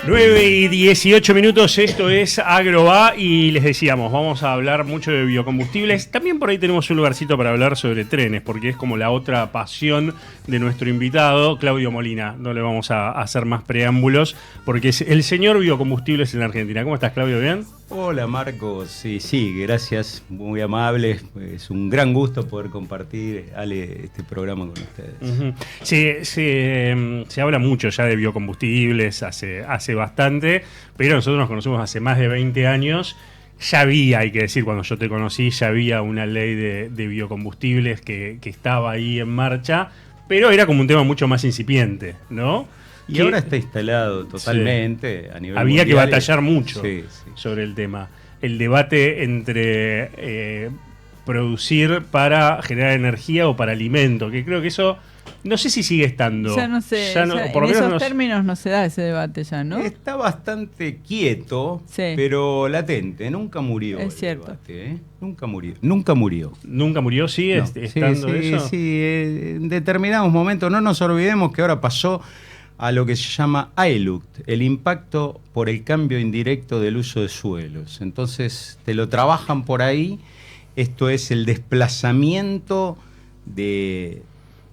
9:18, esto es AgroA y les decíamos, vamos a hablar mucho de biocombustibles. También por ahí tenemos un lugarcito para hablar sobre trenes, porque es como la otra pasión de nuestro invitado, Claudio Molina. No le vamos a hacer más preámbulos, porque es el señor biocombustibles en la Argentina. ¿Cómo estás, Claudio? ¿Bien? Hola, Marcos. Sí, gracias. Muy amable. Es un gran gusto poder compartir, Ale, este programa con ustedes. Uh-huh. Se habla mucho ya de biocombustibles hace bastante, pero nosotros nos conocemos hace más de 20 años. Ya había, hay que decir, cuando yo te conocí, ya había una ley de biocombustibles que estaba ahí en marcha, pero era como un tema mucho más incipiente, ¿no? Y ahora está instalado totalmente a nivel había mundial. Que batallar mucho sí. sobre el tema. El debate entre producir para generar energía o para alimento, que creo que eso no sé si sigue estando. Ya no sé, por en lo menos esos términos no se da ese debate ya, ¿no? Está bastante quieto, sí, pero latente. Nunca murió. Es cierto. Debate, Nunca murió. Nunca murió. ¿Nunca murió? ¿Sigue estando eso? Sí, en determinados momentos. No nos olvidemos que ahora pasó a lo que se llama ILUC, el impacto por el cambio indirecto del uso de suelos. Entonces, te lo trabajan por ahí. Esto es el desplazamiento de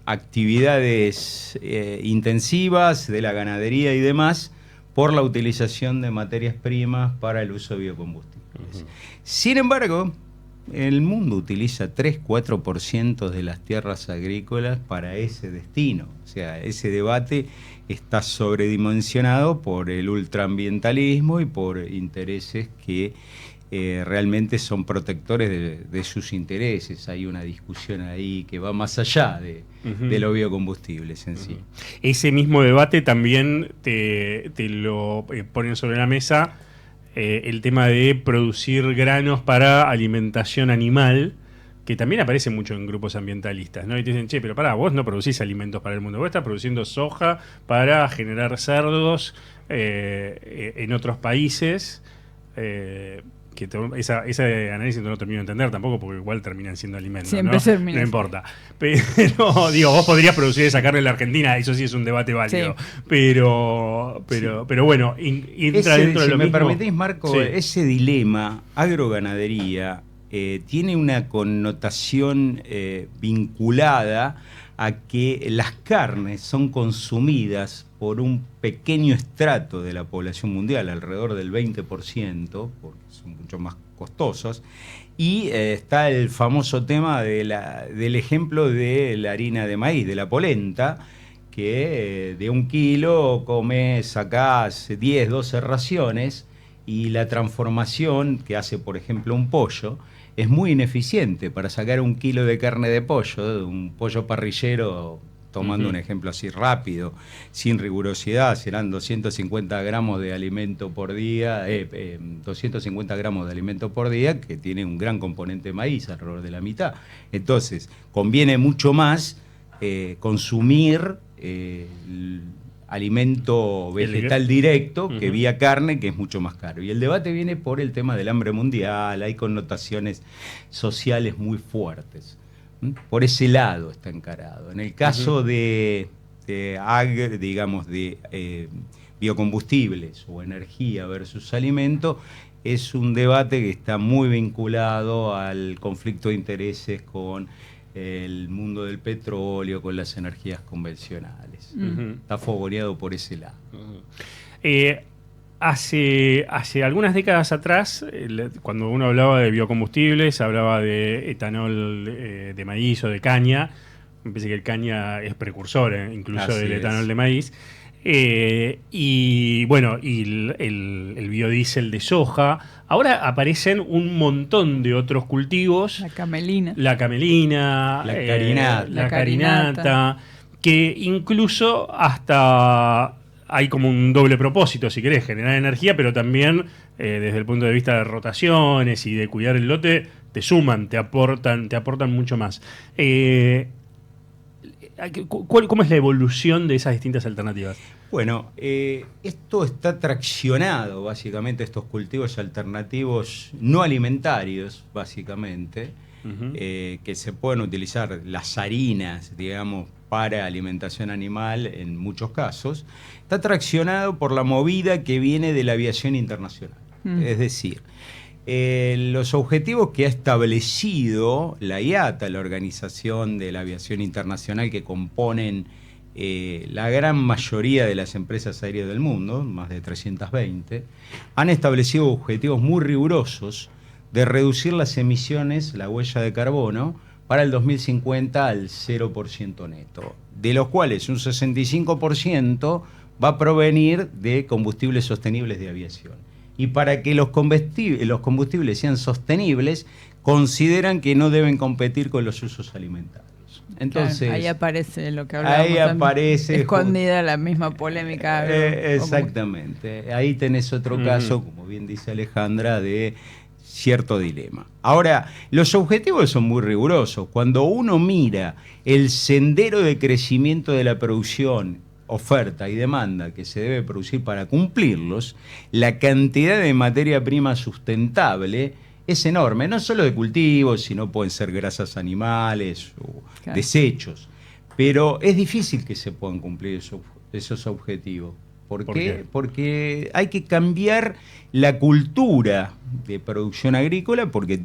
actividades intensivas de la ganadería y demás por la utilización de materias primas para el uso de biocombustibles. Uh-huh. Sin embargo, el mundo utiliza 3-4% de las tierras agrícolas para ese destino. O sea, ese debate está sobredimensionado por el ultraambientalismo y por intereses que realmente son protectores de sus intereses. Hay una discusión ahí que va más allá de los biocombustibles en sí. Ese mismo debate también te lo ponen sobre la mesa el tema de producir granos para alimentación animal, que también aparece mucho en grupos ambientalistas, ¿no? Y te dicen, che, pero pará, vos no producís alimentos para el mundo, vos estás produciendo soja para generar cerdos en otros países. Ese análisis no lo termino de entender tampoco, porque igual terminan siendo alimentos, siempre, ¿no? No importa. Pero, digo, vos podrías producir esa carne en la Argentina, eso sí es un debate válido. Sí. Pero bueno, entra dentro de lo mismo. Si me permitís, Marco, sí. Ese dilema, agroganadería, tiene una connotación vinculada a que las carnes son consumidas por un pequeño estrato de la población mundial, alrededor del 20%, porque son mucho más costosas, y está el famoso tema del ejemplo de la harina de maíz, de la polenta, que de 1 kilo sacás 10, 12 raciones, y la transformación que hace, por ejemplo, un pollo, es muy ineficiente para sacar 1 kilo de carne de pollo, un pollo parrillero, tomando un ejemplo así rápido, sin rigurosidad, serán 250 gramos de alimento por día, 250 gramos de alimento por día, que tiene un gran componente de maíz, alrededor de la mitad. Entonces, conviene mucho más consumir alimento vegetal directo que vía carne, que es mucho más caro. Y el debate viene por el tema del hambre mundial, hay connotaciones sociales muy fuertes. Por ese lado está encarado. En el caso de biocombustibles o energía versus alimento, es un debate que está muy vinculado al conflicto de intereses con el mundo del petróleo, con las energías convencionales. Está fogoneado por ese lado. Hace algunas décadas atrás, cuando uno hablaba de biocombustibles, hablaba de etanol de maíz o de caña. Me parece que el caña es precursor incluso del etanol de maíz. Y bueno, y el biodiesel de soja. Ahora aparecen un montón de otros cultivos. La camelina. La carinata. Que incluso hasta hay como un doble propósito, si querés, generar energía, pero también desde el punto de vista de rotaciones y de cuidar el lote, te suman, te aportan mucho más. ¿Cómo es la evolución de esas distintas alternativas? Bueno, esto está traccionado, básicamente, estos cultivos alternativos no alimentarios, básicamente, que se pueden utilizar las harinas, digamos, para alimentación animal en muchos casos, está traccionado por la movida que viene de la aviación internacional. Es decir, los objetivos que ha establecido la IATA, la Organización de la Aviación Internacional, que componen la gran mayoría de las empresas aéreas del mundo, más de 320, han establecido objetivos muy rigurosos de reducir las emisiones, la huella de carbono, para el 2050 al 0% neto, de los cuales un 65% va a provenir de combustibles sostenibles de aviación. Y para que los combustibles sean sostenibles, consideran que no deben competir con los usos alimentarios. Entonces, claro, ahí aparece lo que hablábamos. Ahí aparece escondida la misma polémica. Exactamente. Ahí tenés otro caso, como bien dice Alejandra, de cierto dilema. Ahora, los objetivos son muy rigurosos. Cuando uno mira el sendero de crecimiento de la producción, oferta y demanda que se debe producir para cumplirlos, la cantidad de materia prima sustentable es enorme, no solo de cultivos, sino pueden ser grasas animales o desechos. Pero es difícil que se puedan cumplir esos objetivos. ¿Por qué? Porque hay que cambiar la cultura de producción agrícola, porque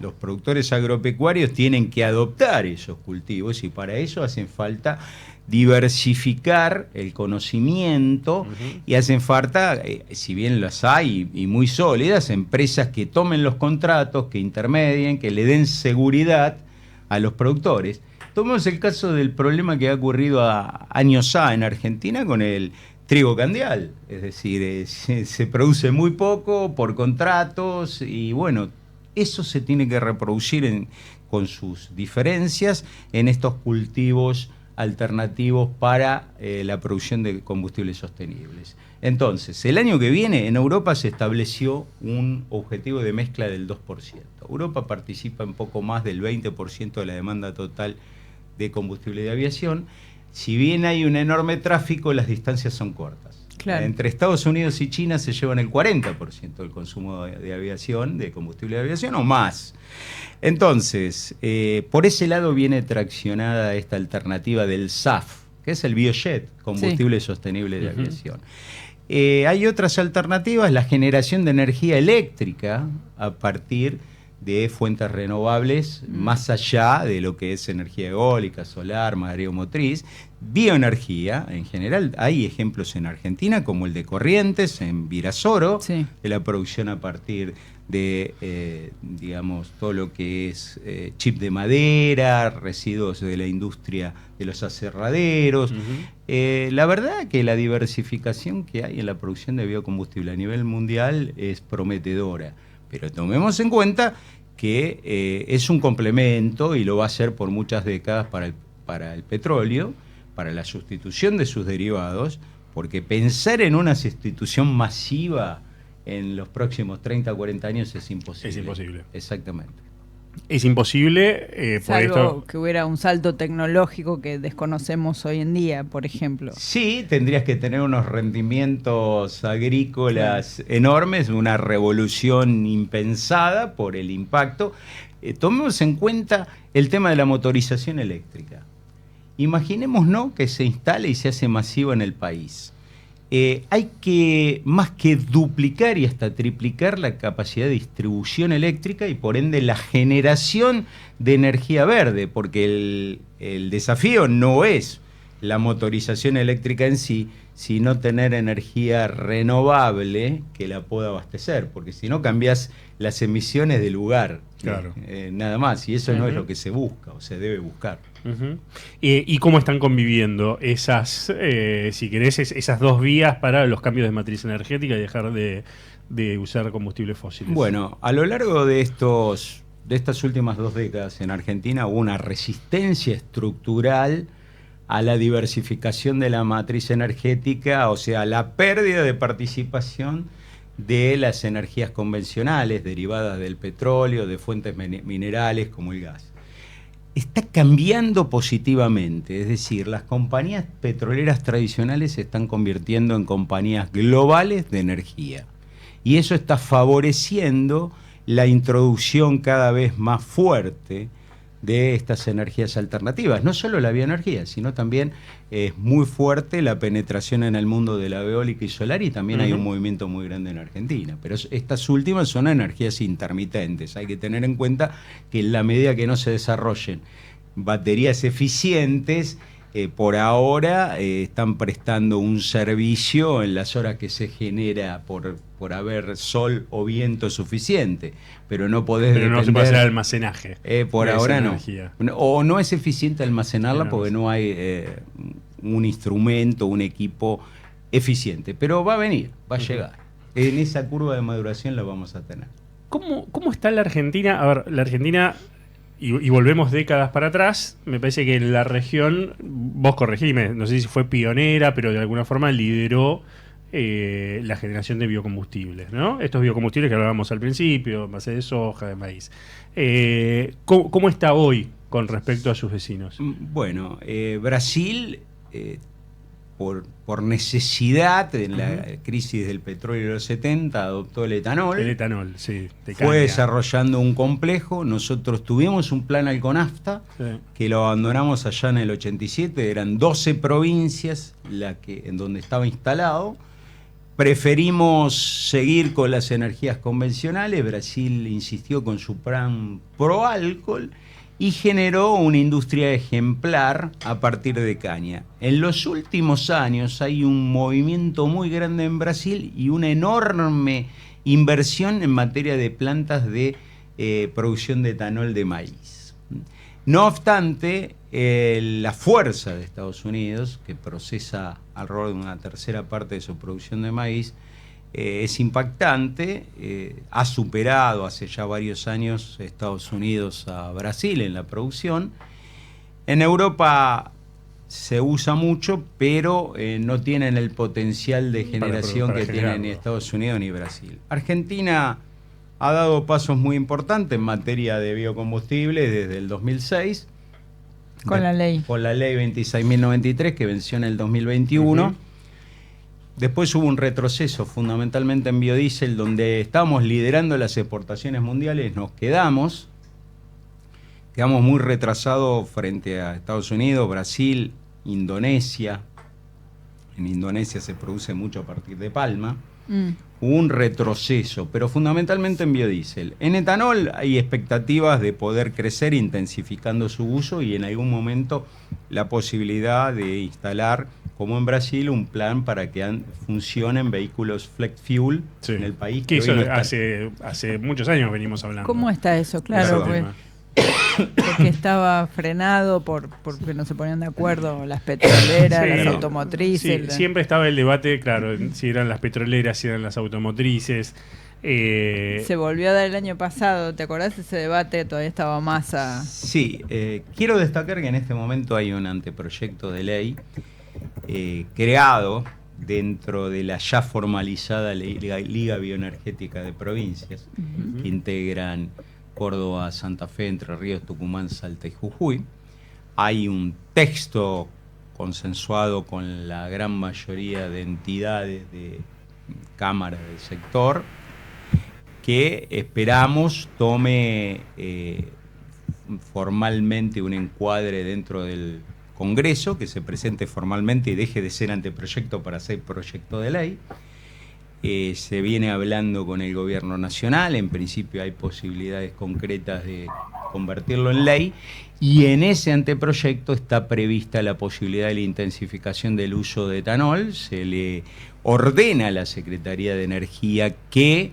los productores agropecuarios tienen que adoptar esos cultivos y para eso hacen falta diversificar el conocimiento y hacen falta, si bien las hay y muy sólidas, empresas que tomen los contratos, que intermedien, que le den seguridad a los productores. Tomemos el caso del problema que ha ocurrido años en Argentina con el trigo candial, es decir, se produce muy poco por contratos y bueno, eso se tiene que reproducir con sus diferencias en estos cultivos alternativos para la producción de combustibles sostenibles. Entonces, el año que viene en Europa se estableció un objetivo de mezcla del 2%. Europa participa en poco más del 20% de la demanda total de combustible de aviación. Si bien hay un enorme tráfico, las distancias son cortas. Claro. Entre Estados Unidos y China se llevan el 40% del consumo de aviación, de combustible de aviación o más. Entonces, por ese lado viene traccionada esta alternativa del SAF, que es el biojet, combustible sostenible de aviación. Hay otras alternativas, la generación de energía eléctrica a partir de fuentes renovables, más allá de lo que es energía eólica, solar, mareomotriz, bioenergía en general. Hay ejemplos en Argentina como el de Corrientes, en Virasoro, de la producción a partir de, digamos, todo lo que es chip de madera, residuos de la industria de los aserraderos. La verdad que la diversificación que hay en la producción de biocombustible a nivel mundial es prometedora. Pero tomemos en cuenta que es un complemento y lo va a ser por muchas décadas para el petróleo, para la sustitución de sus derivados, porque pensar en una sustitución masiva en los próximos 30 o 40 años es imposible. Es imposible. Exactamente. Es imposible. Salvo que hubiera un salto tecnológico que desconocemos hoy en día, por ejemplo. Sí, tendrías que tener unos rendimientos agrícolas enormes, una revolución impensada por el impacto. Tomemos en cuenta el tema de la motorización eléctrica. Imaginémonos que se instale y se hace masiva en el país. Hay que más que duplicar y hasta triplicar la capacidad de distribución eléctrica y por ende la generación de energía verde, porque el desafío no es la motorización eléctrica en sí, sino tener energía renovable que la pueda abastecer, porque si no cambias las emisiones del lugar, claro. Nada más, y eso no es lo que se busca o se debe buscar. ¿Y cómo están conviviendo esas, si querés, esas dos vías para los cambios de matriz energética y dejar de usar combustibles fósiles? Bueno, a lo largo de estas últimas 2 décadas en Argentina hubo una resistencia estructural a la diversificación de la matriz energética, o sea, la pérdida de participación de las energías convencionales derivadas del petróleo, de fuentes minerales como el gas. Está cambiando positivamente, es decir, las compañías petroleras tradicionales se están convirtiendo en compañías globales de energía y eso está favoreciendo la introducción cada vez más fuerte de estas energías alternativas. No solo la bioenergía, sino también es muy fuerte la penetración en el mundo de la eólica y solar, y también hay un movimiento muy grande en Argentina. Pero estas últimas son energías intermitentes. Hay que tener en cuenta que en la medida que no se desarrollen baterías eficientes, por ahora están prestando un servicio en las horas que se genera por haber sol o viento suficiente, pero no podés Pero no se puede hacer almacenaje. Por ahora no. Energía. O no es eficiente almacenarla porque no no hay un instrumento, un equipo eficiente. Pero va a venir, va a llegar. En esa curva de maduración la vamos a tener. ¿Cómo está la Argentina? A ver, la Argentina, y volvemos décadas para atrás, me parece que en la región, vos corregime, no sé si fue pionera, pero de alguna forma lideró la generación de biocombustibles, ¿no? Estos biocombustibles que hablábamos al principio, base de soja, de maíz. ¿Cómo está hoy con respecto a sus vecinos? Bueno, Brasil, por necesidad, en la crisis del petróleo de los 70, adoptó el etanol. El etanol, sí. Fue desarrollando un complejo. Nosotros tuvimos un plan Alconafta, que lo abandonamos allá en el 87. Eran 12 provincias en donde estaba instalado. Preferimos seguir con las energías convencionales. Brasil insistió con su plan pro alcohol y generó una industria ejemplar a partir de caña. En los últimos años hay un movimiento muy grande en Brasil y una enorme inversión en materia de plantas de producción de etanol de maíz. No obstante, la fuerza de Estados Unidos, que procesa alrededor de una tercera parte de su producción de maíz, es impactante. Ha superado hace ya varios años Estados Unidos a Brasil en la producción. En Europa se usa mucho, pero no tienen el potencial de generación que tienen ni Estados Unidos ni Brasil. Argentina ha dado pasos muy importantes en materia de biocombustibles desde el 2006. Con la ley 26.093, que venció en el 2021. Después hubo un retroceso fundamentalmente en biodiesel, donde estábamos liderando las exportaciones mundiales, nos quedamos muy retrasados frente a Estados Unidos, Brasil, Indonesia. En Indonesia se produce mucho a partir de palma. Hubo un retroceso, pero fundamentalmente en biodiesel. En etanol hay expectativas de poder crecer intensificando su uso y en algún momento la posibilidad de instalar, como en Brasil, un plan para que funcionen vehículos flex fuel en el país. Que eso hace muchos años venimos hablando. ¿Cómo está eso? Claro, porque estaba frenado porque no se ponían de acuerdo las petroleras, las automotrices. Sí, siempre estaba el debate, claro, si eran las petroleras, si eran las automotrices. Se volvió a dar el año pasado, ¿te acordás de ese debate? Todavía estaba Massa. Sí, quiero destacar que en este momento hay un anteproyecto de ley creado dentro de la ya formalizada Liga Bioenergética de Provincias, que integran Córdoba, Santa Fe, Entre Ríos, Tucumán, Salta y Jujuy. Hay un texto consensuado con la gran mayoría de entidades de cámara del sector que esperamos tome formalmente un encuadre dentro del Congreso, que se presente formalmente y deje de ser anteproyecto para ser proyecto de ley. Se viene hablando con el gobierno nacional, en principio hay posibilidades concretas de convertirlo en ley, y en ese anteproyecto está prevista la posibilidad de la intensificación del uso de etanol. Se le ordena a la Secretaría de Energía que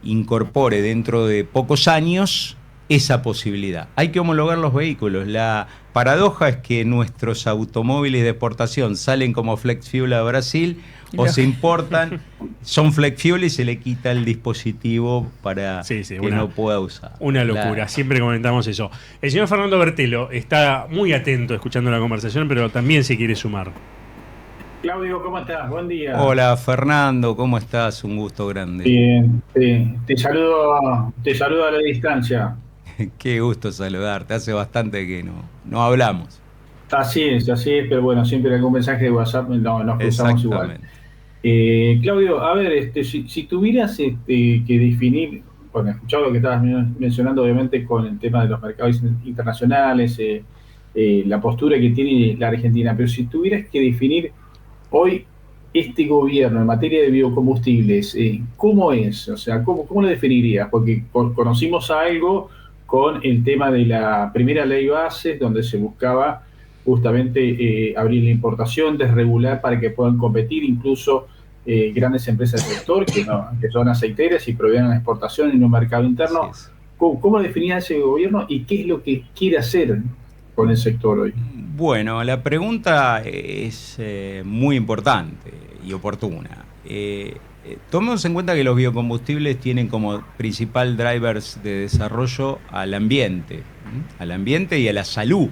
incorpore dentro de pocos años esa posibilidad. Hay que homologar los vehículos. La paradoja es que nuestros automóviles de exportación salen como flex fuel a Brasil o se importan, son flex fuel y se le quita el dispositivo para que no pueda usar. Una locura, siempre comentamos eso. El señor Fernando Bertelo está muy atento escuchando la conversación, pero también se quiere sumar. Claudio, ¿cómo estás? Buen día. Hola Fernando, ¿cómo estás? Un gusto grande. Bien, te saludo a la distancia. Qué gusto saludarte, hace bastante que no hablamos. Así es, pero bueno, siempre algún mensaje de WhatsApp nos cruzamos igual. Claudio, a ver, si tuvieras que definir bueno, escuchado lo que estabas mencionando, obviamente, con el tema de los mercados internacionales, la postura que tiene la Argentina, pero si tuvieras que definir hoy este gobierno en materia de biocombustibles, ¿cómo es? O sea, ¿cómo lo definirías? Porque conocimos algo con el tema de la primera ley bases, donde se buscaba justamente abrir la importación, desregular para que puedan competir incluso grandes empresas del sector, que son aceiteras y proveen la exportación en un mercado interno. ¿Cómo definías ese gobierno y qué es lo que quiere hacer con el sector hoy? Bueno, la pregunta es muy importante y oportuna. Tomemos en cuenta que los biocombustibles tienen como principal drivers de desarrollo al ambiente y a la salud.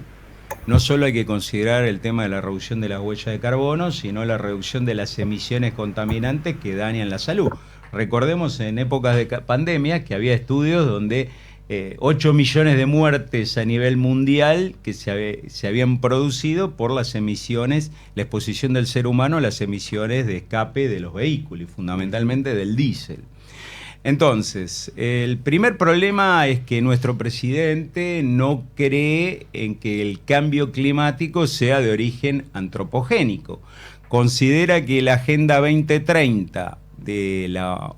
No solo hay que considerar el tema de la reducción de las huellas de carbono, sino la reducción de las emisiones contaminantes que dañan la salud. Recordemos en épocas de pandemia que había estudios donde 8 millones de muertes a nivel mundial que se habían producido por las emisiones, la exposición del ser humano a las emisiones de escape de los vehículos y fundamentalmente del diésel. Entonces, el primer problema es que nuestro presidente no cree en que el cambio climático sea de origen antropogénico. Considera que la Agenda 2030 de la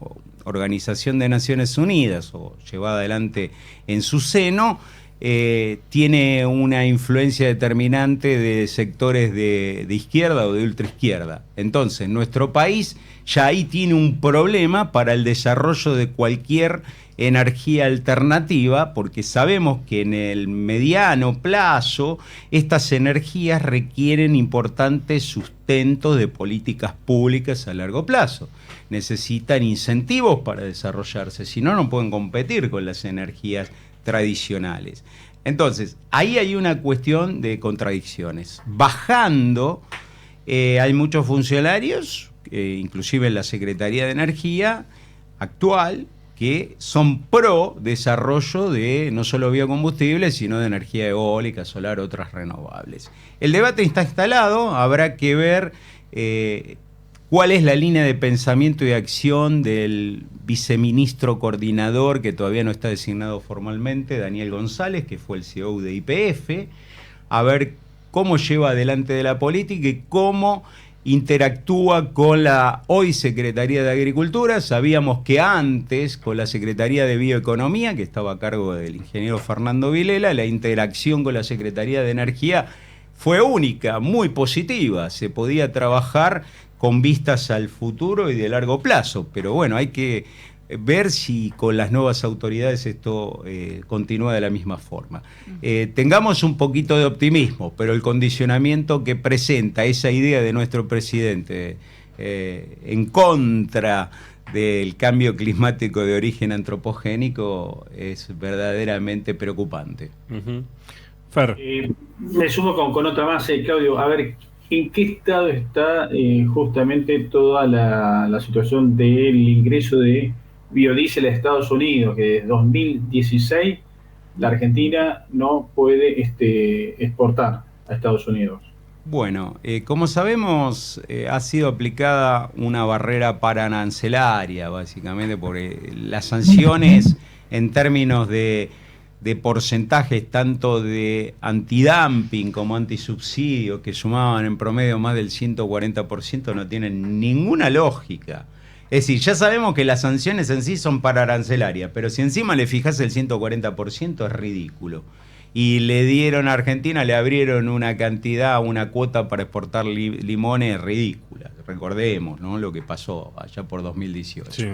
Organización de Naciones Unidas, o llevada adelante en su seno, tiene una influencia determinante de sectores de izquierda o de ultraizquierda. Entonces, nuestro país ya ahí tiene un problema para el desarrollo de cualquier energía alternativa, porque sabemos que en el mediano plazo estas energías requieren importantes sustentos de políticas públicas a largo plazo. Necesitan incentivos para desarrollarse, si no, no pueden competir con las energías tradicionales. Entonces, ahí hay una cuestión de contradicciones. Bajando, hay muchos funcionarios, inclusive en la Secretaría de Energía actual, que son pro desarrollo de no solo biocombustibles, sino de energía eólica, solar, otras renovables. El debate está instalado, habrá que ver cuál es la línea de pensamiento y de acción del viceministro coordinador, que todavía no está designado formalmente, Daniel González, que fue el CEO de YPF, a ver cómo lleva adelante de la política y cómo interactúa con la hoy Secretaría de Agricultura. Sabíamos que antes, con la Secretaría de Bioeconomía, que estaba a cargo del ingeniero Fernando Vilela, la interacción con la Secretaría de Energía fue única, muy positiva. Se podía trabajar con vistas al futuro y de largo plazo, pero bueno, hay que ver si con las nuevas autoridades esto continúa de la misma forma. Tengamos un poquito de optimismo, pero el condicionamiento que presenta esa idea de nuestro presidente en contra del cambio climático de origen antropogénico es verdaderamente preocupante. Fer. Me sumo con otra más, Claudio. A ver, ¿en qué estado está justamente toda la situación del ingreso de biodiesel a Estados Unidos? Que desde 2016 la Argentina no puede exportar a Estados Unidos. Bueno, como sabemos, ha sido aplicada una barrera paraarancelaria, básicamente, por las sanciones en términos de porcentajes tanto de antidumping como antisubsidio, que sumaban en promedio más del 140%, no tienen ninguna lógica. Es decir, ya sabemos que las sanciones en sí son pararancelarias, pero si encima le fijas el 140% es ridículo. Y le dieron a Argentina, le abrieron una cuota para exportar limones ridícula. Recordemos, ¿no?, lo que pasó allá por 2018. Sí.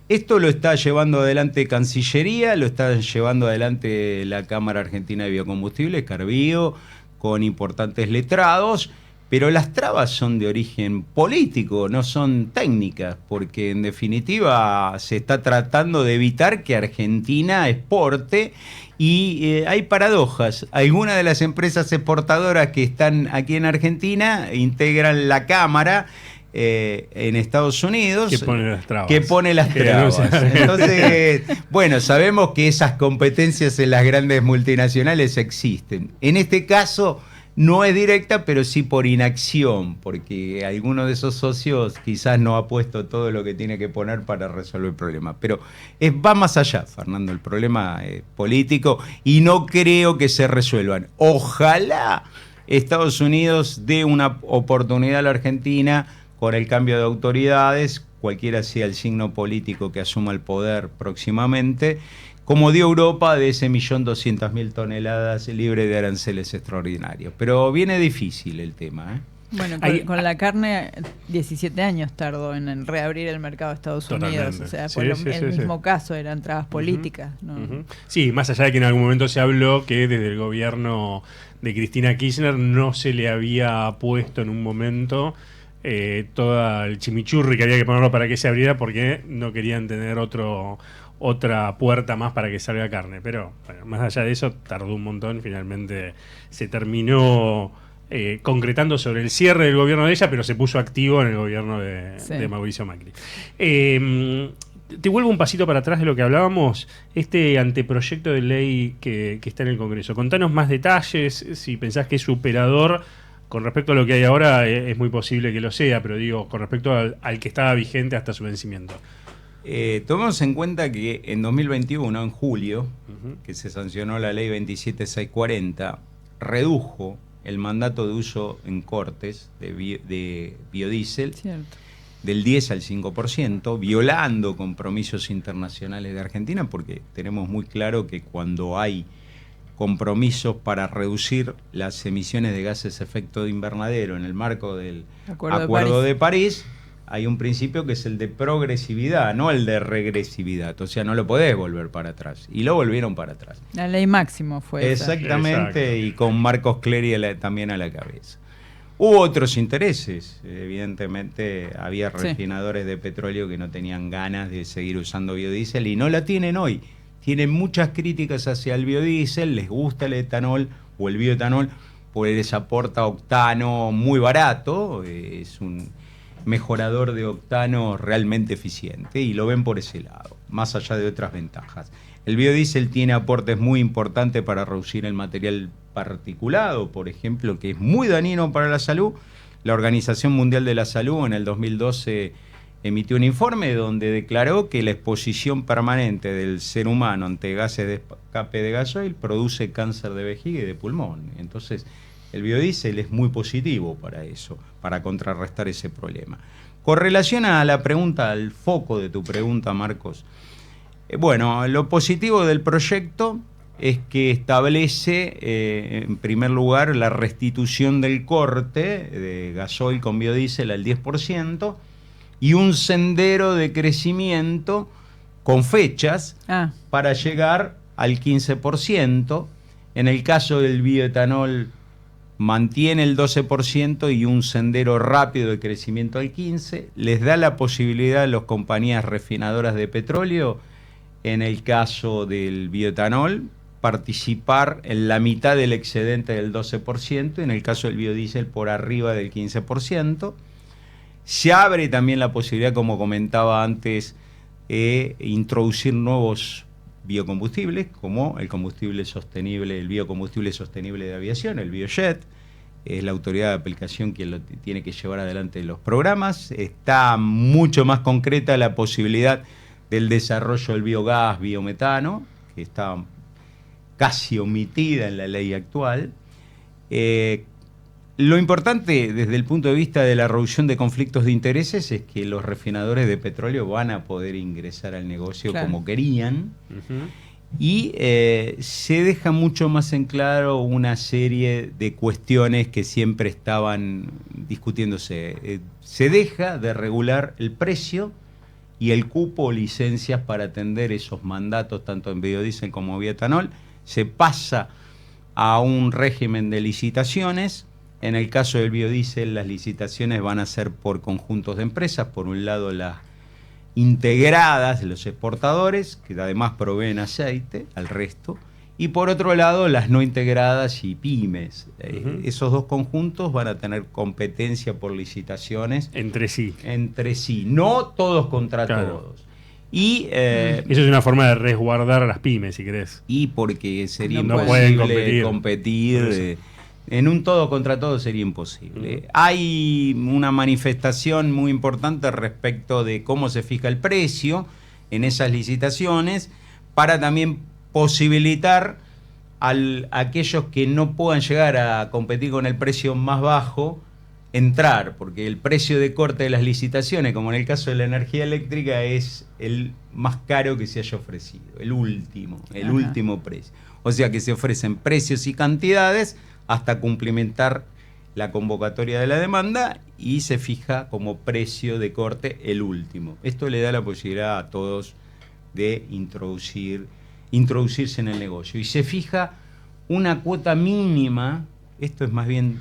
Esto lo está llevando adelante Cancillería, lo está llevando adelante la Cámara Argentina de Biocombustibles, Carbio, con importantes letrados, pero las trabas son de origen político, no son técnicas, porque en definitiva se está tratando de evitar que Argentina exporte y hay paradojas. Algunas de las empresas exportadoras que están aquí en Argentina integran la Cámara en Estados Unidos, que pone las trabas. Entonces, bueno, sabemos que esas competencias en las grandes multinacionales existen. En este caso, no es directa, pero sí por inacción, porque alguno de esos socios quizás no ha puesto todo lo que tiene que poner para resolver el problema. Pero va más allá, Fernando, el problema es político y no creo que se resuelvan. Ojalá Estados Unidos dé una oportunidad a la Argentina con el cambio de autoridades, cualquiera sea el signo político que asuma el poder próximamente, como dio Europa de ese 1.200.000 toneladas libre de aranceles extraordinarios. Pero viene difícil el tema, ¿eh? Bueno, con la carne 17 años tardó en reabrir el mercado de Estados Unidos. O sea, el mismo caso, eran trabas políticas, ¿no? Sí, más allá de que en algún momento se habló que desde el gobierno de Cristina Kirchner no se le había puesto en un momento todo el chimichurri que había que ponerlo para que se abriera, porque no querían tener otra puerta más para que salga carne. Pero bueno, más allá de eso, tardó un montón. Finalmente se terminó concretando sobre el cierre del gobierno de ella, pero se puso activo en el gobierno de Mauricio Macri. Te vuelvo un pasito para atrás de lo que hablábamos, este anteproyecto de ley que está en el Congreso. Contanos más detalles, si pensás que es superador con respecto a lo que hay ahora. Es muy posible que lo sea, pero digo, con respecto al que estaba vigente hasta su vencimiento. Tomemos en cuenta que en 2021, en julio, que se sancionó la ley 27640, redujo el mandato de uso en cortes de biodiesel del 10 al 5%, violando compromisos internacionales de Argentina, porque tenemos muy claro que cuando hay compromisos para reducir las emisiones de gases de efecto invernadero en el marco del Acuerdo de París, hay un principio que es el de progresividad, no el de regresividad. O sea, no lo podés volver para atrás. Y lo volvieron para atrás. La ley máximo fue exactamente, esa. Y con Marcos Clery también a la cabeza. Hubo otros intereses. Evidentemente había refinadores de petróleo que no tenían ganas de seguir usando biodiesel y no la tienen hoy. Tienen muchas críticas hacia el biodiesel, les gusta el etanol o el bioetanol, porque les aporta octano muy barato, es un mejorador de octano realmente eficiente y lo ven por ese lado, más allá de otras ventajas. El biodiesel tiene aportes muy importantes para reducir el material particulado, por ejemplo, que es muy dañino para la salud. La Organización Mundial de la Salud en el 2012 emitió un informe donde declaró que la exposición permanente del ser humano ante gases de escape de gasoil produce cáncer de vejiga y de pulmón. Entonces, el biodiesel es muy positivo para eso, para contrarrestar ese problema. Con relación a la pregunta, al foco de tu pregunta, Marcos, bueno, lo positivo del proyecto es que establece, en primer lugar, la restitución del corte de gasoil con biodiesel al 10% y un sendero de crecimiento con fechas para llegar al 15%. En el caso del bioetanol, mantiene el 12% y un sendero rápido de crecimiento al 15%. Les da la posibilidad a las compañías refinadoras de petróleo, en el caso del bioetanol, participar en la mitad del excedente del 12%, en el caso del biodiesel por arriba del 15%. Se abre también la posibilidad, como comentaba antes, de introducir nuevos biocombustibles, como el combustible sostenible, el biocombustible sostenible de aviación, el biojet. Es la autoridad de aplicación quien lo tiene que llevar adelante los programas. Está mucho más concreta la posibilidad del desarrollo del biogás, biometano, que está casi omitida en la ley actual. Lo importante desde el punto de vista de la reducción de conflictos de intereses es que los refinadores de petróleo van a poder ingresar al negocio como querían. Y se deja mucho más en claro una serie de cuestiones que siempre estaban discutiéndose. Se deja de regular el precio y el cupo o licencias para atender esos mandatos, tanto en biodiesel como bioetanol. Se pasa a un régimen de licitaciones. En el caso del biodiesel, las licitaciones van a ser por conjuntos de empresas. Por un lado, las integradas de los exportadores, que además proveen aceite al resto, y por otro lado, las no integradas y pymes. Esos dos conjuntos van a tener competencia por licitaciones. Entre sí. Entre sí, no todos contra todos. Y eso es una forma de resguardar a las pymes, si querés. Y porque sería no imposible competir En un todo contra todo sería imposible. Hay una manifestación muy importante respecto de cómo se fija el precio en esas licitaciones para también posibilitar a aquellos que no puedan llegar a competir con el precio más bajo entrar, porque el precio de corte de las licitaciones, como en el caso de la energía eléctrica, es el más caro que se haya ofrecido, el último precio. O sea que se ofrecen precios y cantidades hasta cumplimentar la convocatoria de la demanda y se fija como precio de corte el último. Esto le da la posibilidad a todos de introducirse en el negocio. Y se fija una cuota mínima, esto es más bien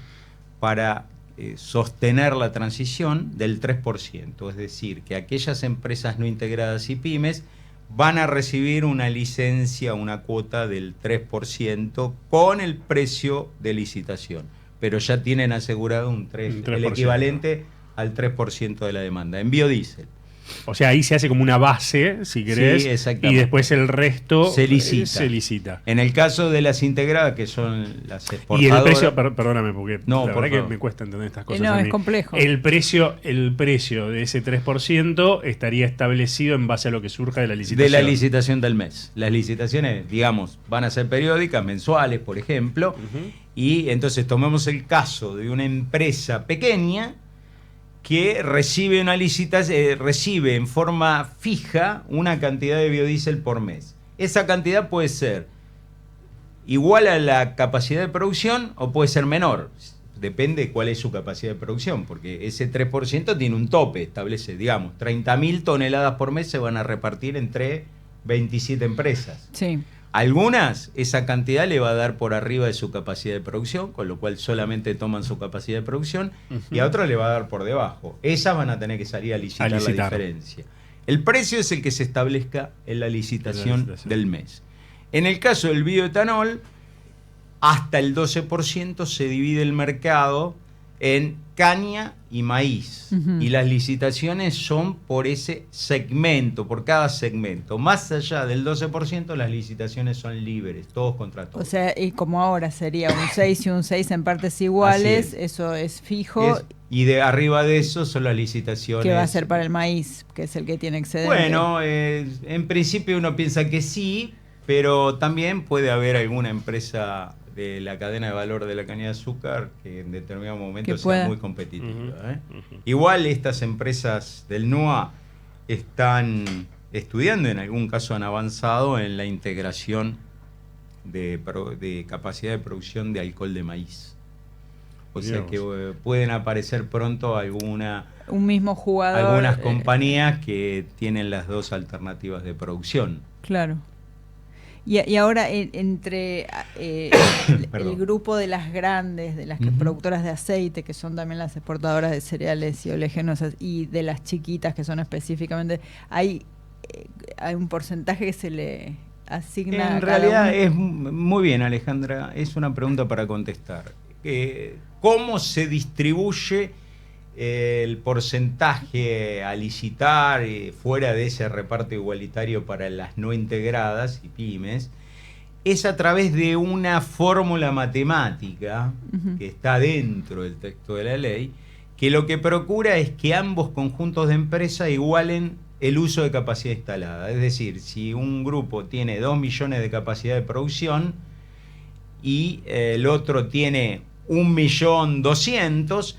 para sostener la transición, del 3%. Es decir, que aquellas empresas no integradas y pymes van a recibir una licencia, una cuota del 3% con el precio de licitación. Pero ya tienen asegurado un 3%, el equivalente al 3% de la demanda, en biodiesel. O sea, ahí se hace como una base, si querés, sí, exactamente. Y después el resto se licita. En el caso de las integradas, que son las exportadoras... Y el precio, perdóname, porque no, la verdad que me cuesta entender estas cosas. No, es complejo. El precio de ese 3% estaría establecido en base a lo que surja de la licitación. De la licitación del mes. Las licitaciones, digamos, van a ser periódicas, mensuales, por ejemplo, y entonces tomemos el caso de una empresa pequeña que recibe una licitación, recibe en forma fija una cantidad de biodiesel por mes. Esa cantidad puede ser igual a la capacidad de producción o puede ser menor. Depende de cuál es su capacidad de producción, porque ese 3% tiene un tope, establece, digamos, 30.000 toneladas por mes se van a repartir entre 27 empresas. Sí. Algunas, esa cantidad le va a dar por arriba de su capacidad de producción, con lo cual solamente toman su capacidad de producción, y a otras le va a dar por debajo. Esas van a tener que salir a licitar la diferencia. El precio es el que se establezca en la licitación del mes. En el caso del bioetanol, hasta el 12% se divide el mercado en caña y maíz. Y las licitaciones son por ese segmento, por cada segmento. Más allá del 12%, las licitaciones son libres, todos contra todos. O sea, y como ahora sería un 6 y un 6 en partes iguales, eso es fijo. Y de arriba de eso son las licitaciones. ¿Qué va a ser para el maíz, que es el que tiene excedente? Bueno, en principio uno piensa que sí, pero también puede haber alguna empresa de la cadena de valor de la caña de azúcar que en determinado momento sea muy competitiva. Igual estas empresas del NUA están estudiando, en algún caso han avanzado en la integración de capacidad de producción de alcohol de maíz. O sea que pueden aparecer pronto un mismo jugador, algunas compañías que tienen las dos alternativas de producción. Claro. Y ahora entre el grupo de las grandes, de las productoras de aceite, que son también las exportadoras de cereales y oleaginosas, y de las chiquitas, que son específicamente, hay un porcentaje que se le asigna. En realidad es muy bien, Alejandra, es una pregunta para contestar. ¿Cómo se distribuye el porcentaje a licitar fuera de ese reparto igualitario para las no integradas y pymes? Es a través de una fórmula matemática que está dentro del texto de la ley, que lo que procura es que ambos conjuntos de empresas igualen el uso de capacidad instalada. Es decir, si un grupo tiene 2 millones de capacidad de producción y el otro tiene 1.200.000,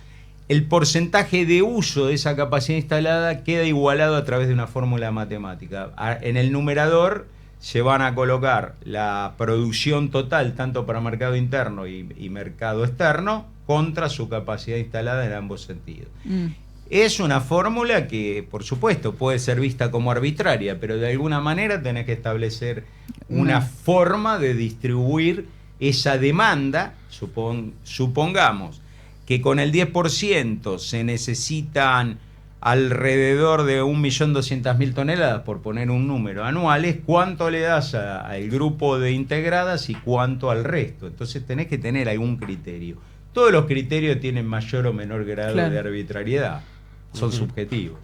el porcentaje de uso de esa capacidad instalada queda igualado a través de una fórmula matemática. En el numerador se van a colocar la producción total, tanto para mercado interno y mercado externo, contra su capacidad instalada en ambos sentidos. Es una fórmula que, por supuesto, puede ser vista como arbitraria, pero de alguna manera tenés que establecer una forma de distribuir esa demanda. Supongamos que con el 10% se necesitan alrededor de 1.200.000 toneladas, por poner un número, anuales. ¿Cuánto le das al grupo de integradas y cuánto al resto? Entonces tenés que tener algún criterio. Todos los criterios tienen mayor o menor grado de arbitrariedad, son subjetivos.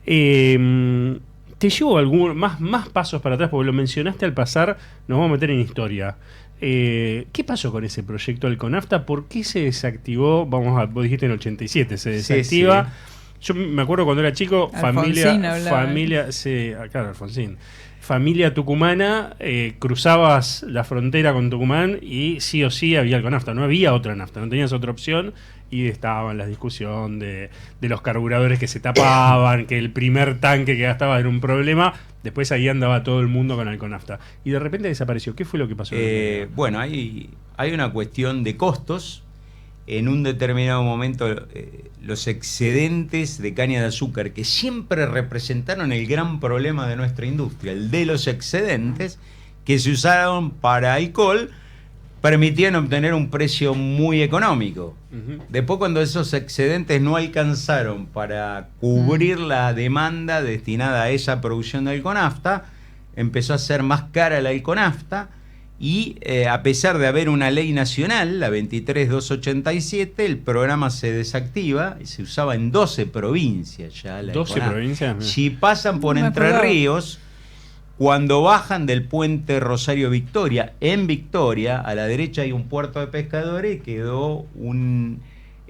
Te llevo más pasos para atrás, porque lo mencionaste al pasar, nos vamos a meter en historia. ¿Qué pasó con ese proyecto Alconafta? ¿Por qué se desactivó? Vos dijiste en el 87, se desactiva. Sí. Yo me acuerdo cuando era chico, familia, sí, claro, Alfonsín. Familia tucumana, cruzabas la frontera con Tucumán y sí o sí había Alconafta, no había otra nafta, no tenías otra opción. Y estaban las discusiones de los carburadores que se tapaban, que el primer tanque que gastabas era un problema. Después ahí andaba todo el mundo con Alconafta. Y de repente desapareció. ¿Qué fue lo que pasó? Bueno, hay una cuestión de costos. En un determinado momento, los excedentes de caña de azúcar, que siempre representaron el gran problema de nuestra industria, el de los excedentes que se usaron para alcohol, permitían obtener un precio muy económico. Después, cuando esos excedentes no alcanzaron para cubrir la demanda destinada a esa producción de alconafta, empezó a ser más cara la alconafta y a pesar de haber una ley nacional, la 23287, el programa se desactiva y se usaba en 12 provincias ya. La 12 provincias. Si pasan por Entre Ríos, cuando bajan del puente Rosario Victoria, en Victoria, a la derecha hay un puerto de pescadores y quedó un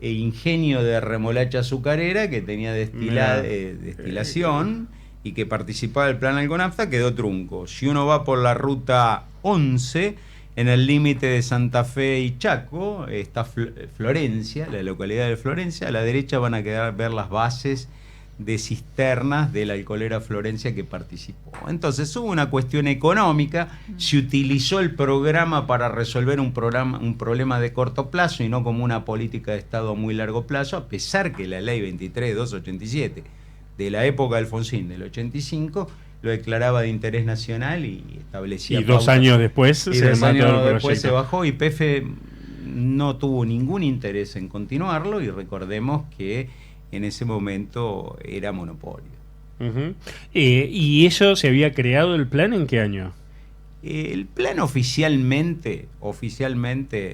ingenio de remolacha azucarera que tenía destilación y que participaba del plan Alconafta, quedó trunco. Si uno va por la ruta 11, en el límite de Santa Fe y Chaco, está Florencia, la localidad de Florencia, a la derecha van a ver las bases de cisternas de la alcoholera Florencia que participó. Entonces hubo una cuestión económica, se utilizó el programa para resolver un problema de corto plazo y no como una política de Estado a muy largo plazo, a pesar que la ley 23287 de la época de Alfonsín, del 85, lo declaraba de interés nacional y establecía... Y 2 años después se bajó y PF no tuvo ningún interés en continuarlo y recordemos que en ese momento era monopolio. ¿Y eso se había creado el plan en qué año? El plan oficialmente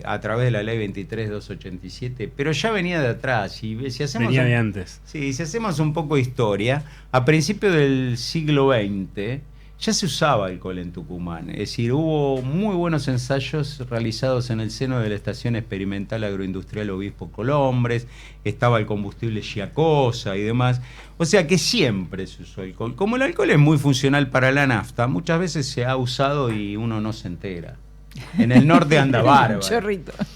a través de la ley 23287, pero ya venía de atrás. Si hacemos venía de antes. Sí, si hacemos un poco de historia, a principios del siglo XX ya se usaba alcohol en Tucumán. Es decir, hubo muy buenos ensayos realizados en el seno de la Estación Experimental Agroindustrial Obispo Colombres, estaba el combustible Giacosa y demás. O sea que siempre se usó alcohol. Como el alcohol es muy funcional para la nafta, muchas veces se ha usado y uno no se entera. En el norte anda bárbaro.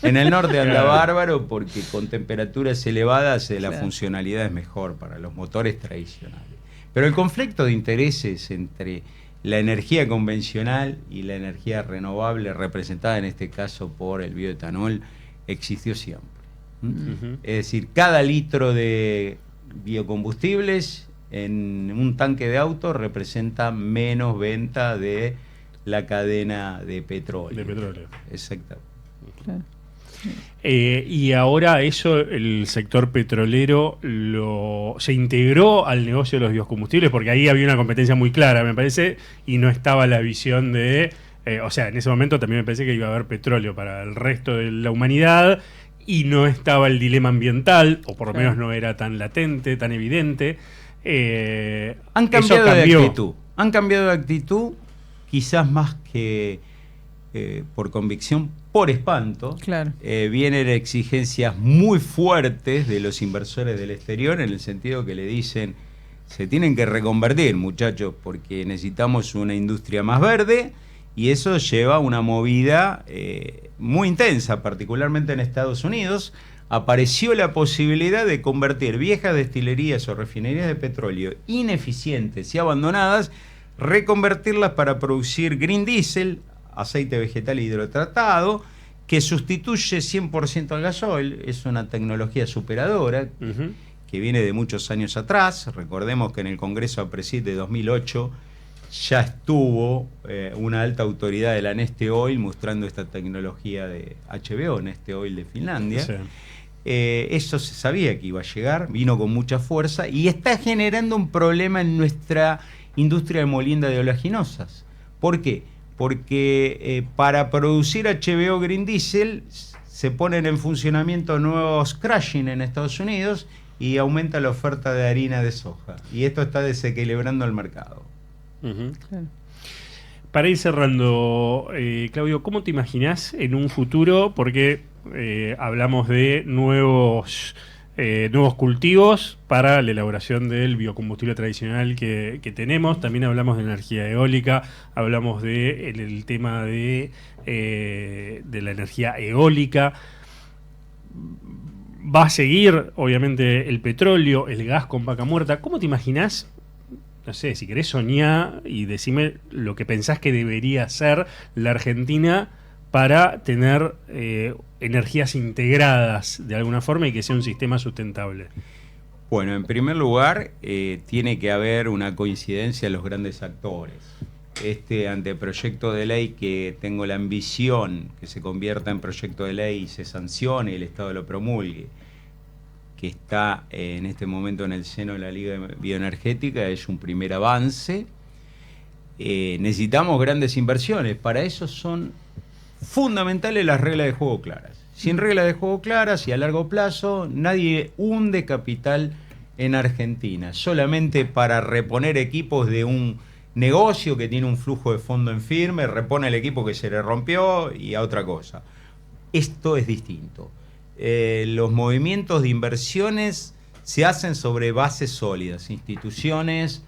En el norte anda bárbaro porque con temperaturas elevadas la funcionalidad es mejor para los motores tradicionales. Pero el conflicto de intereses entre la energía convencional y la energía renovable, representada en este caso por el bioetanol, existió siempre. Es decir, cada litro de biocombustibles en un tanque de auto representa menos venta de la cadena de petróleo. Exactamente. Claro. Y ahora eso, el sector petrolero se integró al negocio de los biocombustibles, porque ahí había una competencia muy clara, me parece, y no estaba la visión de... o sea, en ese momento también me parece que iba a haber petróleo para el resto de la humanidad, y no estaba el dilema ambiental, o por lo menos no era tan latente, tan evidente. Han cambiado de actitud, quizás más que por convicción, por espanto. Vienen exigencias muy fuertes de los inversores del exterior, en el sentido que le dicen, se tienen que reconvertir, muchachos, porque necesitamos una industria más verde, y eso lleva a una movida muy intensa, particularmente en Estados Unidos. Apareció la posibilidad de convertir viejas destilerías o refinerías de petróleo ineficientes y abandonadas, reconvertirlas para producir green diesel, aceite vegetal hidrotratado, que sustituye 100% al gasoil. Es una tecnología superadora que viene de muchos años atrás. Recordemos que en el Congreso APRESID de 2008 ya estuvo una alta autoridad de la Neste Oil mostrando esta tecnología de HBO, Neste Oil de Finlandia. Sí. Eso se sabía que iba a llegar, vino con mucha fuerza y está generando un problema en nuestra industria de molienda de oleaginosas. ¿Por qué? Porque para producir HBO Green Diesel se ponen en funcionamiento nuevos crushing en Estados Unidos y aumenta la oferta de harina de soja. Y esto está desequilibrando el mercado. Claro. Para ir cerrando, Claudio, ¿cómo te imaginás en un futuro? Porque hablamos de nuevos cultivos para la elaboración del biocombustible tradicional que tenemos. También hablamos de energía eólica, hablamos de el tema de la energía eólica. Va a seguir, obviamente, el petróleo, el gas con vaca muerta. ¿Cómo te imaginás? No sé, si querés soñar y decime lo que pensás que debería ser la Argentina para tener energías integradas de alguna forma y que sea un sistema sustentable. Bueno, en primer lugar, tiene que haber una coincidencia de los grandes actores. Este anteproyecto de ley, que tengo la ambición que se convierta en proyecto de ley y se sancione y el Estado lo promulgue, que está en este momento en el seno de la Liga Bioenergética, es un primer avance. Necesitamos grandes inversiones. Para eso son fundamentales las reglas de juego claras. Sin reglas de juego claras y a largo plazo, nadie hunde capital en Argentina, solamente para reponer equipos de un negocio que tiene un flujo de fondo en firme, repone el equipo que se le rompió y a otra cosa. Esto es distinto. Los movimientos de inversiones se hacen sobre bases sólidas, instituciones,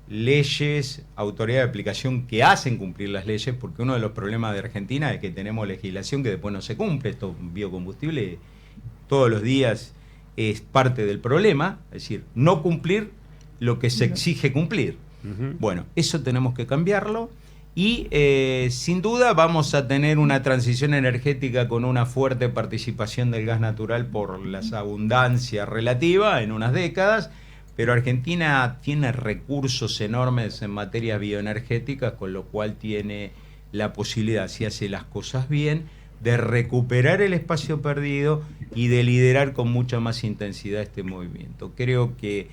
leyes, autoridad de aplicación que hacen cumplir las leyes, porque uno de los problemas de Argentina es que tenemos legislación que después no se cumple. Esto biocombustible todos los días es parte del problema, es decir, no cumplir lo que se exige cumplir. Bueno, eso tenemos que cambiarlo y sin duda vamos a tener una transición energética con una fuerte participación del gas natural por la abundancia relativa en unas décadas, pero Argentina tiene recursos enormes en materia bioenergética, con lo cual tiene la posibilidad, si hace las cosas bien, de recuperar el espacio perdido y de liderar con mucha más intensidad este movimiento. Creo que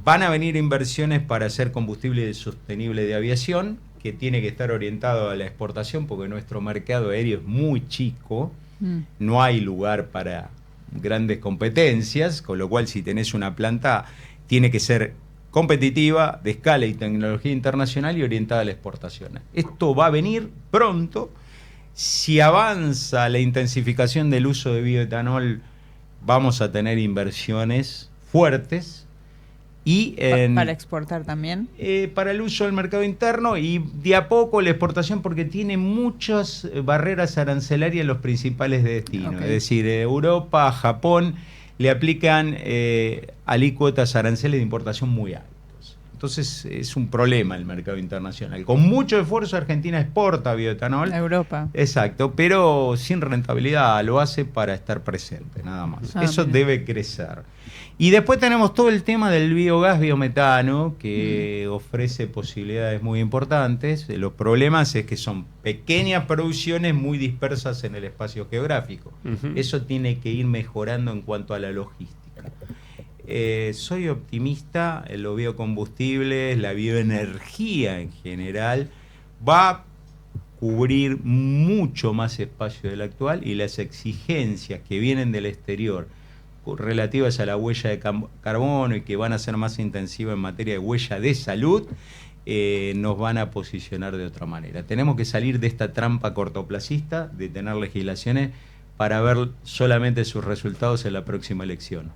van a venir inversiones para hacer combustible sostenible de aviación, que tiene que estar orientado a la exportación, porque nuestro mercado aéreo es muy chico, no hay lugar para grandes competencias, con lo cual si tenés una planta tiene que ser competitiva, de escala y tecnología internacional y orientada a la exportación. Esto va a venir pronto. Si avanza la intensificación del uso de bioetanol, vamos a tener inversiones fuertes. Y para exportar también. Para el uso del mercado interno y de a poco la exportación, porque tiene muchas barreras arancelarias en los principales destinos. Okay. Es decir, Europa, Japón le aplican alícuotas aranceles de importación muy altos. Entonces es un problema el mercado internacional. Con mucho esfuerzo Argentina exporta bioetanol. Europa. Exacto, pero sin rentabilidad, lo hace para estar presente, nada más. Eso debe crecer. Y después tenemos todo el tema del biogás, biometano, que ofrece posibilidades muy importantes. Los problemas es que son pequeñas producciones muy dispersas en el espacio geográfico. Eso tiene que ir mejorando en cuanto a la logística. Soy optimista en los biocombustibles, la bioenergía en general va a cubrir mucho más espacio del actual, y las exigencias que vienen del exterior relativas a la huella de carbono y que van a ser más intensivas en materia de huella de salud, nos van a posicionar de otra manera. Tenemos que salir de esta trampa cortoplacista de tener legislaciones para ver solamente sus resultados en la próxima elección.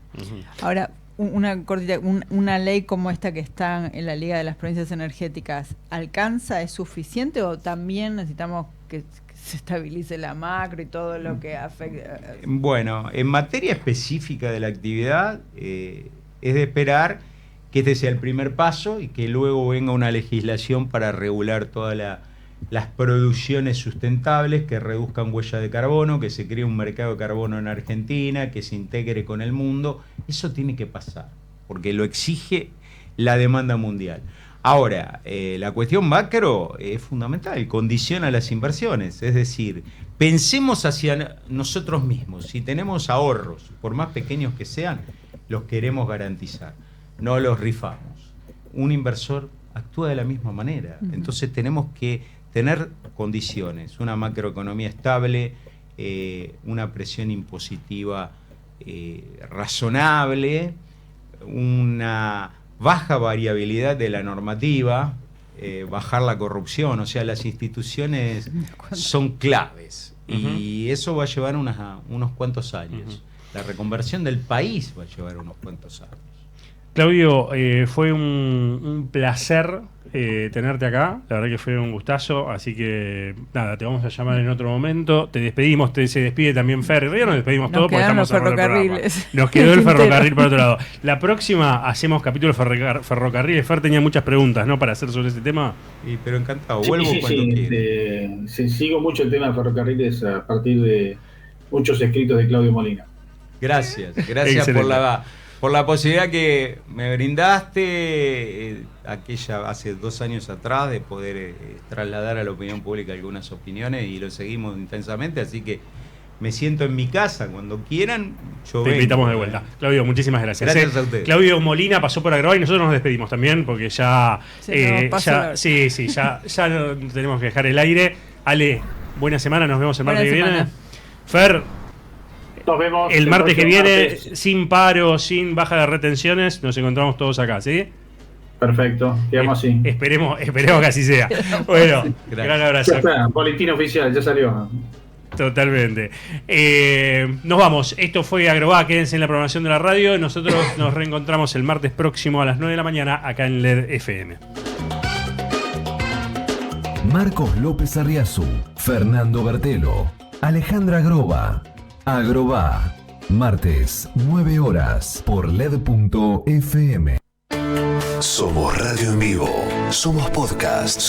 Ahora, una ley como esta que está en la Liga de las Provincias Energéticas, ¿alcanza, es suficiente o también necesitamos que se estabilice la macro y todo lo que afecta? Bueno, en materia específica de la actividad, es de esperar que este sea el primer paso y que luego venga una legislación para regular todas las producciones sustentables que reduzcan huella de carbono, que se cree un mercado de carbono en Argentina, que se integre con el mundo. Eso tiene que pasar, porque lo exige la demanda mundial. Ahora, la cuestión macro es fundamental, condiciona las inversiones, es decir, pensemos hacia nosotros mismos. Si tenemos ahorros, por más pequeños que sean, los queremos garantizar, no los rifamos. Un inversor actúa de la misma manera, entonces tenemos que tener condiciones, una macroeconomía estable, una presión impositiva razonable, una baja variabilidad de la normativa, bajar la corrupción. O sea, las instituciones son claves y eso va a llevar unos cuantos años. La reconversión del país va a llevar unos cuantos años. Claudio, fue un placer tenerte acá, la verdad que fue un gustazo, así que nada, te vamos a llamar en otro momento, te despedimos, se despide también Fer, ya nos despedimos todos porque estamos los ferrocarriles. Nos quedó el ferrocarril por otro lado. La próxima hacemos capítulo ferrocarriles. Fer tenía muchas preguntas, ¿no?, para hacer sobre este tema. Pero encantado, vuelvo cuando quieras. Sigo mucho el tema de ferrocarriles a partir de muchos escritos de Claudio Molina. Gracias por la posibilidad que me brindaste hace 2 años atrás de poder trasladar a la opinión pública algunas opiniones, y lo seguimos intensamente, así que me siento en mi casa cuando quieran. Te invitamos de vuelta. Claudio, muchísimas gracias. Gracias a ustedes. Claudio Molina pasó por Agroba y nosotros nos despedimos también porque ya tenemos que dejar el aire. Ale, buena semana, nos vemos el martes que viene. Fer, nos vemos el martes que viene, sin paro, sin baja de retenciones, nos encontramos todos acá, ¿sí? Perfecto, quedamos así. Esperemos que así sea. Bueno, gran abrazo. Boletín oficial, ya salió. Totalmente. Nos vamos. Esto fue Agroba. Quédense en la programación de la radio. Nosotros nos reencontramos el martes próximo a las 9 de la mañana acá en LED FM. Marcos López Arriazu, Fernando Bertelo, Alejandra Groba. Agroba, martes, 9 horas, por LED.fm. Somos radio en vivo, somos podcast.